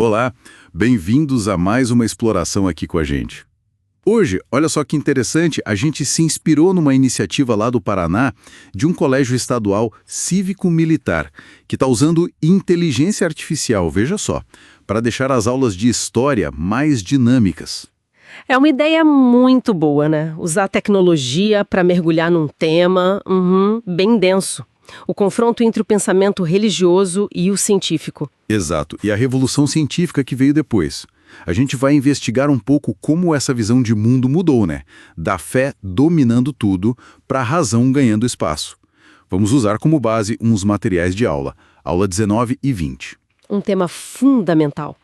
Olá, bem-vindos a mais uma exploração aqui com a gente. Hoje, olha só que interessante, a gente se inspirou numa iniciativa lá do Paraná de um colégio estadual cívico-militar, que está usando inteligência artificial, veja só, para deixar as aulas de história mais dinâmicas. É uma ideia muito boa, né? Usar a tecnologia para mergulhar num tema, bem denso. O confronto entre o pensamento religioso e o científico. Exato, e a revolução científica que veio depois. A gente vai investigar um pouco como essa visão de mundo mudou, né? Da fé dominando tudo para a razão ganhando espaço. Vamos usar como base uns materiais de aula 19 e 20. Um tema fundamental.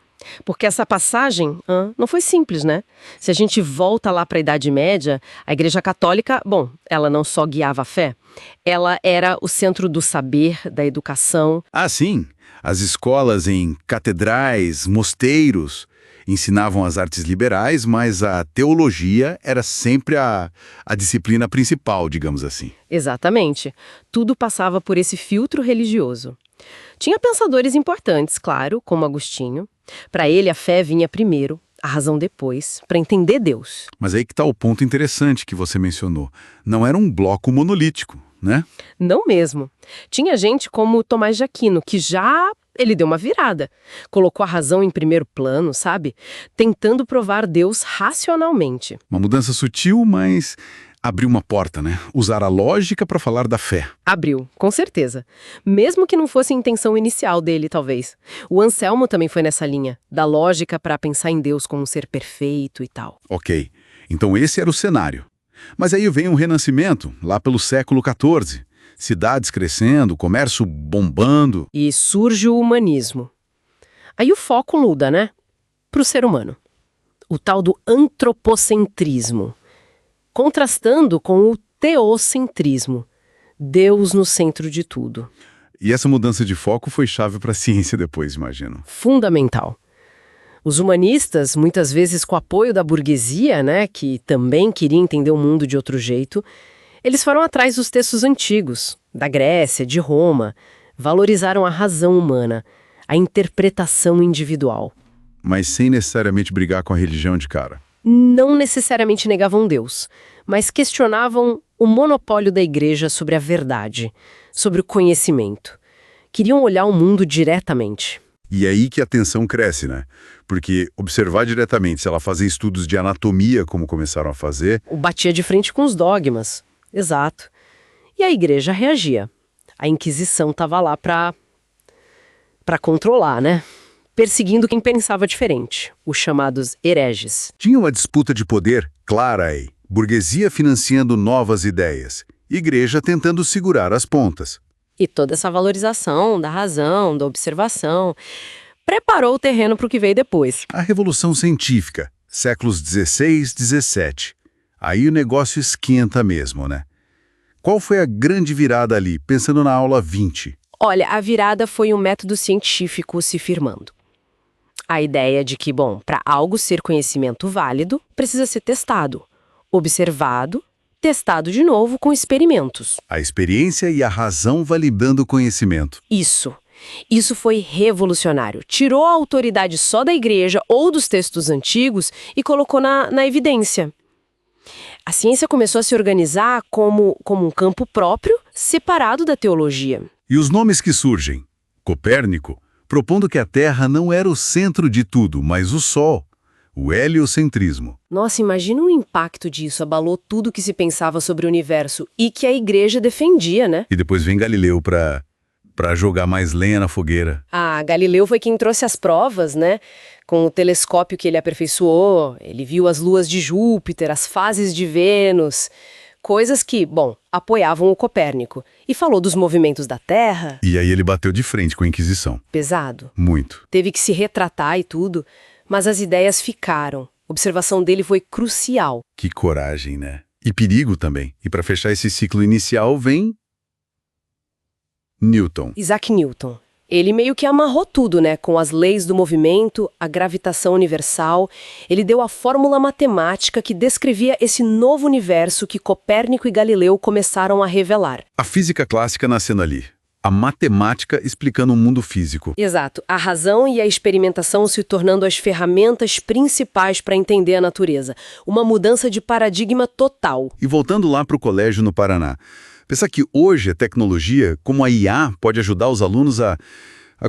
Porque essa passagem não foi simples, né? Se a gente volta lá para a Idade Média, a Igreja Católica, ela não só guiava a fé, ela era o centro do saber, da educação. Ah, sim! As escolas em catedrais, mosteiros, ensinavam as artes liberais, mas a teologia era sempre a disciplina principal, digamos assim. Exatamente. Tudo passava por esse filtro religioso. Tinha pensadores importantes, claro, como Agostinho. Para ele, a fé vinha primeiro, a razão depois, para entender Deus. Mas aí que está o ponto interessante que você mencionou. Não era um bloco monolítico, né? Não mesmo. Tinha gente como Tomás de Aquino, que ele deu uma virada. Colocou a razão em primeiro plano, sabe? Tentando provar Deus racionalmente. Uma mudança sutil, mas abriu uma porta, né? Usar a lógica para falar da fé. Abriu, com certeza. Mesmo que não fosse a intenção inicial dele, talvez. O Anselmo também foi nessa linha, da lógica para pensar em Deus como um ser perfeito e tal. Ok, então esse era o cenário. Mas aí vem um renascimento, lá pelo século XIV. Cidades crescendo, comércio bombando. E surge o humanismo. Aí o foco muda, né? Para o ser humano. O tal do antropocentrismo. Contrastando com o teocentrismo. Deus no centro de tudo. E essa mudança de foco foi chave para a ciência depois, imagino. Fundamental. Os humanistas, muitas vezes com o apoio da burguesia, né, que também queria entender o mundo de outro jeito, eles foram atrás dos textos antigos, da Grécia, de Roma, valorizaram a razão humana, a interpretação individual. Mas sem necessariamente brigar com a religião de cara. Não necessariamente negavam Deus, mas questionavam o monopólio da igreja sobre a verdade, sobre o conhecimento. Queriam olhar o mundo diretamente. E aí que a tensão cresce, né? Porque observar diretamente, se ela fazia estudos de anatomia, como começaram a fazer... Batia de frente com os dogmas. Exato. E a igreja reagia. A Inquisição estava lá para controlar, né? Perseguindo quem pensava diferente, os chamados hereges. Tinha uma disputa de poder clara aí. Burguesia financiando novas ideias. Igreja tentando segurar as pontas. E toda essa valorização da razão, da observação, preparou o terreno para o que veio depois. A Revolução Científica, séculos XVI, XVII. Aí o negócio esquenta mesmo, né? Qual foi a grande virada ali, pensando na aula 20? Olha, a virada foi um método científico se firmando. A ideia de que, para algo ser conhecimento válido, precisa ser testado, observado, testado de novo com experimentos. A experiência e a razão validando o conhecimento. Isso foi revolucionário. Tirou a autoridade só da igreja ou dos textos antigos e colocou na evidência. A ciência começou a se organizar como um campo próprio, separado da teologia. E os nomes que surgem? Copérnico, propondo que a Terra não era o centro de tudo, mas o Sol. O heliocentrismo. Nossa, imagina o impacto disso, abalou tudo que se pensava sobre o universo e que a igreja defendia, né? E depois vem Galileu para jogar mais lenha na fogueira. Ah, Galileu foi quem trouxe as provas, né? Com o telescópio que ele aperfeiçoou, ele viu as luas de Júpiter, as fases de Vênus, coisas que, apoiavam o Copérnico. E falou dos movimentos da Terra. E aí ele bateu de frente com a Inquisição. Pesado. Muito. Teve que se retratar e tudo. Mas as ideias ficaram. A observação dele foi crucial. Que coragem, né? E perigo também. E para fechar esse ciclo inicial vem... Newton. Isaac Newton. Ele meio que amarrou tudo, né? Com as leis do movimento, a gravitação universal. Ele deu a fórmula matemática que descrevia esse novo universo que Copérnico e Galileu começaram a revelar. A física clássica nascendo ali. a matemática explicando o mundo físico. Exato. A razão e a experimentação se tornando as ferramentas principais para entender a natureza. Uma mudança de paradigma total. E voltando lá para o colégio no Paraná, pensa que hoje a tecnologia, como a IA, pode ajudar os alunos a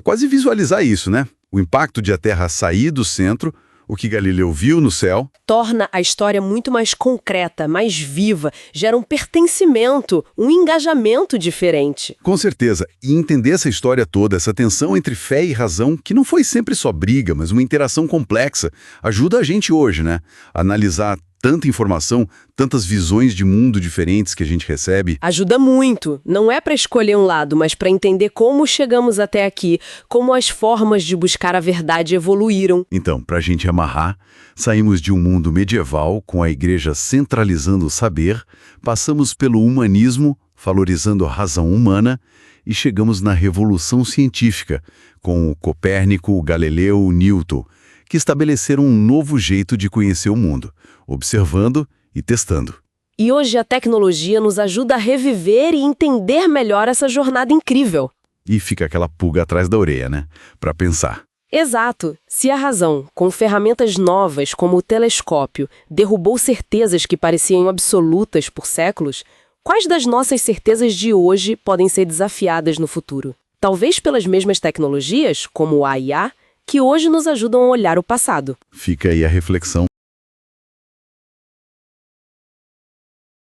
quase visualizar isso, né? O impacto de a Terra sair do centro, o que Galileu viu no céu. Torna a história muito mais concreta, mais viva, gera um pertencimento, um engajamento diferente. Com certeza. E entender essa história toda, essa tensão entre fé e razão, que não foi sempre só briga, mas uma interação complexa, ajuda a gente hoje, né? A analisar tanta informação, tantas visões de mundo diferentes que a gente recebe. Ajuda muito. Não é para escolher um lado, mas para entender como chegamos até aqui, como as formas de buscar a verdade evoluíram. Então, para a gente amarrar, saímos de um mundo medieval, com a igreja centralizando o saber, passamos pelo humanismo, valorizando a razão humana, e chegamos na revolução científica, com o Copérnico, o Galileu, o Newton, que estabeleceram um novo jeito de conhecer o mundo, observando e testando. E hoje a tecnologia nos ajuda a reviver e entender melhor essa jornada incrível. E fica aquela pulga atrás da orelha, né? Para pensar. Exato. Se a razão, com ferramentas novas como o telescópio, derrubou certezas que pareciam absolutas por séculos, quais das nossas certezas de hoje podem ser desafiadas no futuro? Talvez pelas mesmas tecnologias, como a IA, que hoje nos ajudam a olhar o passado. Fica aí a reflexão.